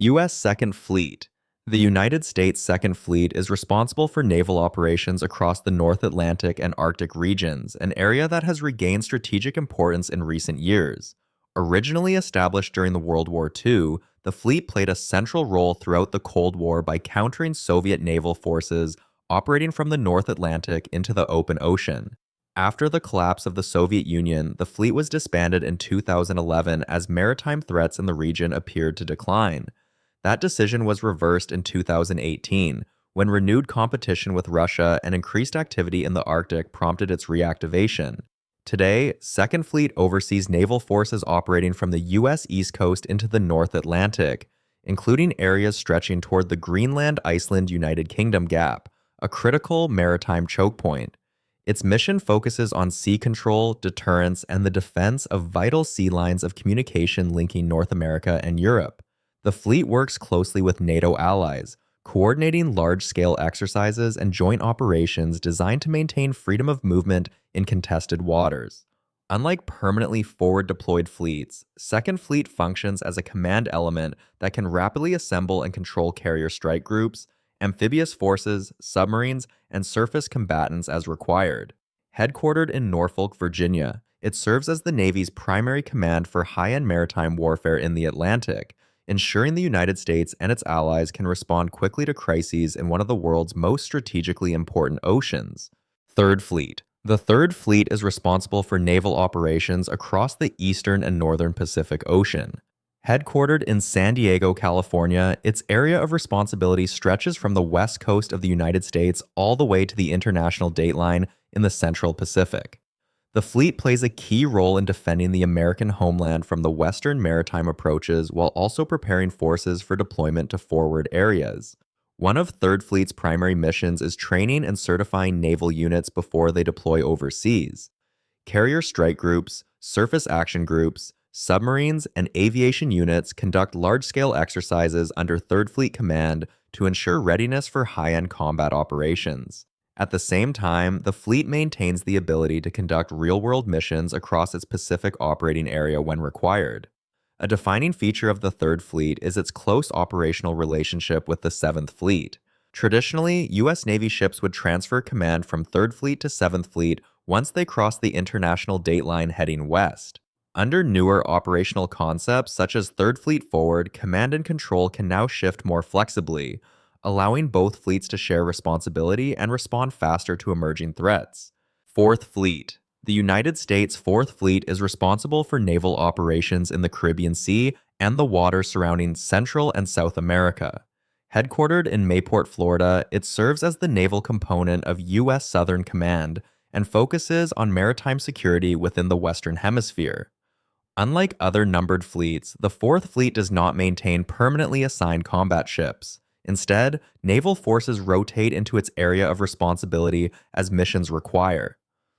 U.S. Second Fleet. The United States Second Fleet is responsible for naval operations across the North Atlantic and Arctic regions, an area that has regained strategic importance in recent years. Originally established during the World War II, the fleet played a central role throughout the Cold War by countering Soviet naval forces operating from the North Atlantic into the open ocean. After the collapse of the Soviet Union, the fleet was disbanded in 2011 as maritime threats in the region appeared to decline. That decision was reversed in 2018, when renewed competition with Russia and increased activity in the Arctic prompted its reactivation. Today, Second Fleet oversees naval forces operating from the U.S. East Coast into the North Atlantic, including areas stretching toward the Greenland-Iceland-United Kingdom gap, a critical maritime choke point. Its mission focuses on sea control, deterrence, and the defense of vital sea lines of communication linking North America and Europe. The fleet works closely with NATO allies, coordinating large-scale exercises and joint operations designed to maintain freedom of movement in contested waters. Unlike permanently forward-deployed fleets, Second Fleet functions as a command element that can rapidly assemble and control carrier strike groups, amphibious forces, submarines, and surface combatants as required. Headquartered in Norfolk, Virginia, it serves as the Navy's primary command for high-end maritime warfare in the Atlantic, ensuring the United States and its allies can respond quickly to crises in one of the world's most strategically important oceans. Third Fleet. The Third Fleet is responsible for naval operations across the eastern and northern Pacific Ocean. Headquartered in San Diego, California, its area of responsibility stretches from the west coast of the United States all the way to the international dateline in the central Pacific. The fleet plays a key role in defending the American homeland from the western maritime approaches while also preparing forces for deployment to forward areas. One of Third Fleet's primary missions is training and certifying naval units before they deploy overseas. Carrier strike groups, surface action groups, submarines, and aviation units conduct large-scale exercises under Third Fleet command to ensure readiness for high-end combat operations. At the same time, the fleet maintains the ability to conduct real-world missions across its Pacific operating area when required. A defining feature of the Third Fleet is its close operational relationship with the Seventh Fleet. Traditionally, U.S. Navy ships would transfer command from Third Fleet to Seventh Fleet once they crossed the international dateline heading west. Under newer operational concepts such as Third Fleet Forward, command and control can now shift more flexibly, allowing both fleets to share responsibility and respond faster to emerging threats. Fourth Fleet. The United States Fourth Fleet is responsible for naval operations in the Caribbean Sea and the waters surrounding Central and South America. Headquartered in Mayport, Florida, it serves as the naval component of U.S. Southern Command and focuses on maritime security within the Western Hemisphere. Unlike other numbered fleets, the Fourth Fleet does not maintain permanently assigned combat ships. Instead, naval forces rotate into its area of responsibility as missions require.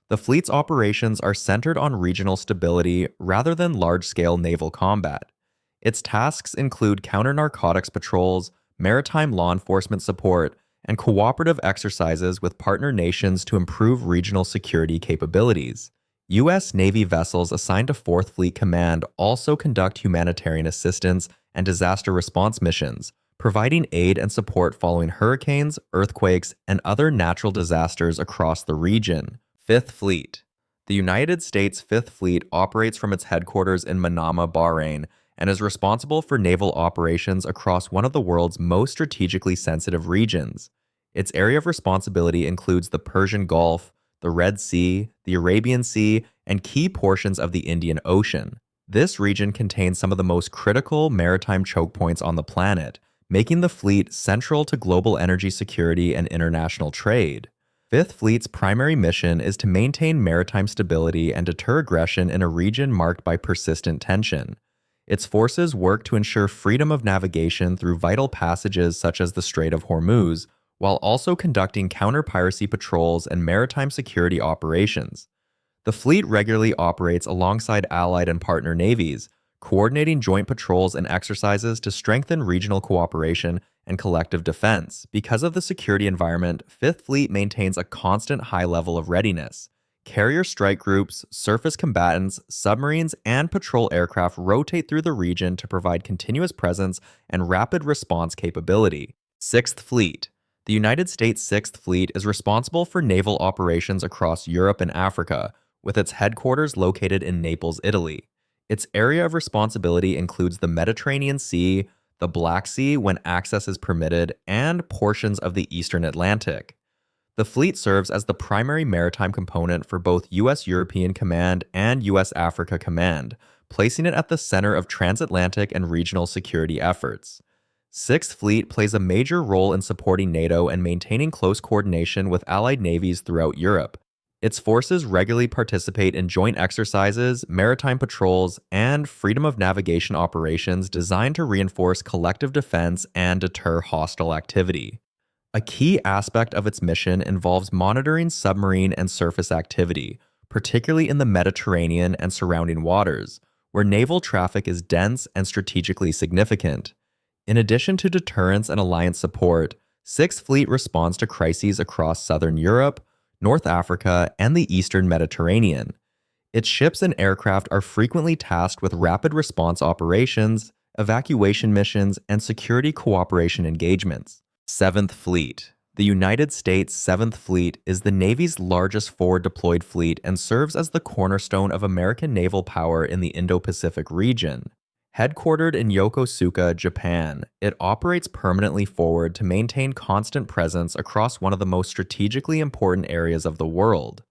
The fleet's operations are centered on regional stability rather than large-scale naval combat. Its tasks include counter-narcotics patrols, maritime law enforcement support, and cooperative exercises with partner nations to improve regional security capabilities. U.S. Navy vessels assigned to Fourth Fleet Command also conduct humanitarian assistance and disaster response missions, providing aid and support following hurricanes, earthquakes, and other natural disasters across the region. Fifth Fleet. The United States Fifth Fleet operates from its headquarters in Manama, Bahrain, and is responsible for naval operations across one of the world's most strategically sensitive regions. Its area of responsibility includes the Persian Gulf, the Red Sea, the Arabian Sea, and key portions of the Indian Ocean. This region contains some of the most critical maritime choke points on the planet, making the fleet central to global energy security and international trade. Fifth Fleet's primary mission is to maintain maritime stability and deter aggression in a region marked by persistent tension. Its forces work to ensure freedom of navigation through vital passages such as the Strait of Hormuz, while also conducting counter-piracy patrols and maritime security operations. The fleet regularly operates alongside allied and partner navies, coordinating joint patrols and exercises to strengthen regional cooperation and collective defense. Because of the security environment, Fifth Fleet maintains a constant high level of readiness, Carrier strike groups, surface combatants, submarines, and patrol aircraft rotate through the region to provide continuous presence and rapid response capability. Sixth Fleet. The United States Sixth Fleet is responsible for naval operations across Europe and Africa, with its headquarters located in Naples, Italy. Its area of responsibility includes the Mediterranean Sea, the Black Sea when access is permitted, and portions of the Eastern Atlantic. The fleet serves as the primary maritime component for both U.S. European Command and U.S. Africa Command, placing it at the center of transatlantic and regional security efforts. Sixth Fleet plays a major role in supporting NATO and maintaining close coordination with allied navies throughout Europe. Its forces regularly participate in joint exercises, maritime patrols, and freedom of navigation operations designed to reinforce collective defense and deter hostile activity. A key aspect of its mission involves monitoring submarine and surface activity, particularly in the Mediterranean and surrounding waters, where naval traffic is dense and strategically significant. In addition to deterrence and alliance support, Sixth Fleet responds to crises across southern Europe, North Africa, and the Eastern Mediterranean. Its ships and aircraft are frequently tasked with rapid response operations, evacuation missions, and security cooperation engagements. Seventh Fleet. The United States Seventh Fleet is the Navy's largest forward-deployed fleet and serves as the cornerstone of American naval power in the Indo-Pacific region. Headquartered in Yokosuka, Japan, it operates permanently forward to maintain constant presence across one of the most strategically important areas of the world.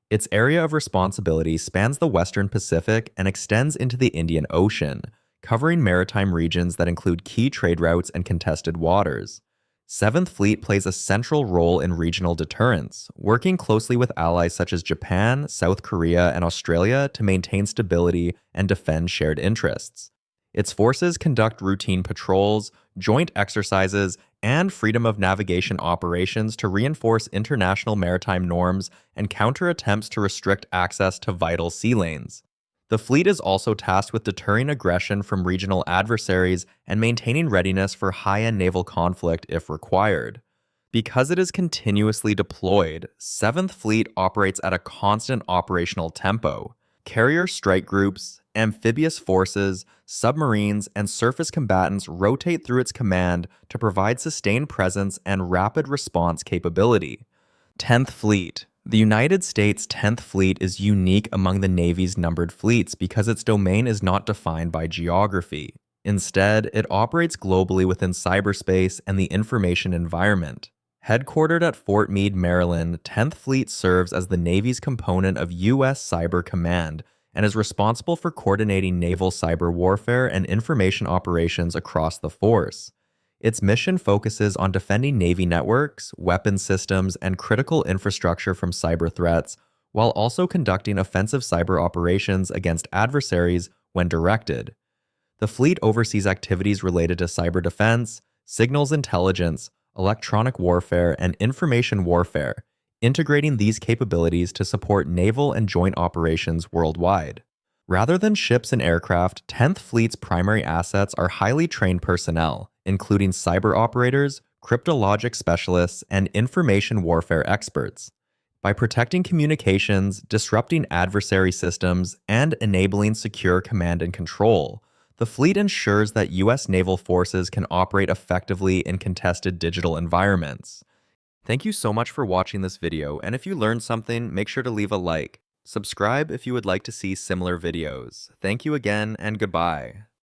Its area of responsibility spans the Western Pacific and extends into the Indian Ocean, covering maritime regions that include key trade routes and contested waters. Seventh Fleet plays a central role in regional deterrence, working closely with allies such as Japan, South Korea, and Australia to maintain stability and defend shared interests. Its forces conduct routine patrols, joint exercises, and freedom of navigation operations to reinforce international maritime norms and counter attempts to restrict access to vital sea lanes. The fleet is also tasked with deterring aggression from regional adversaries and maintaining readiness for high-end naval conflict if required. Because it is continuously deployed, Seventh Fleet operates at a constant operational tempo. Carrier strike groups, amphibious forces, submarines, and surface combatants rotate through its command to provide sustained presence and rapid response capability. 10th Fleet. The United States 10th Fleet is unique among the Navy's numbered fleets because its domain is not defined by geography. Instead, it operates globally within cyberspace and the information environment. Headquartered at Fort Meade, Maryland, 10th Fleet serves as the Navy's component of U.S. Cyber Command and is responsible for coordinating naval cyber warfare and information operations across the force. Its mission focuses on defending Navy networks, weapon systems, and critical infrastructure from cyber threats, while also conducting offensive cyber operations against adversaries when directed. The fleet oversees activities related to cyber defense, signals intelligence, electronic warfare, and information warfare, integrating these capabilities to support naval and joint operations worldwide. Rather than ships and aircraft, 10th Fleet's primary assets are highly trained personnel, including cyber operators, cryptologic specialists, and information warfare experts. By protecting communications, disrupting adversary systems, and enabling secure command and control, the fleet ensures that U.S. naval forces can operate effectively in contested digital environments. Thank you so much for watching this video, and if you learned something, make sure to leave a like. Subscribe if you would like to see similar videos. Thank you again, and goodbye.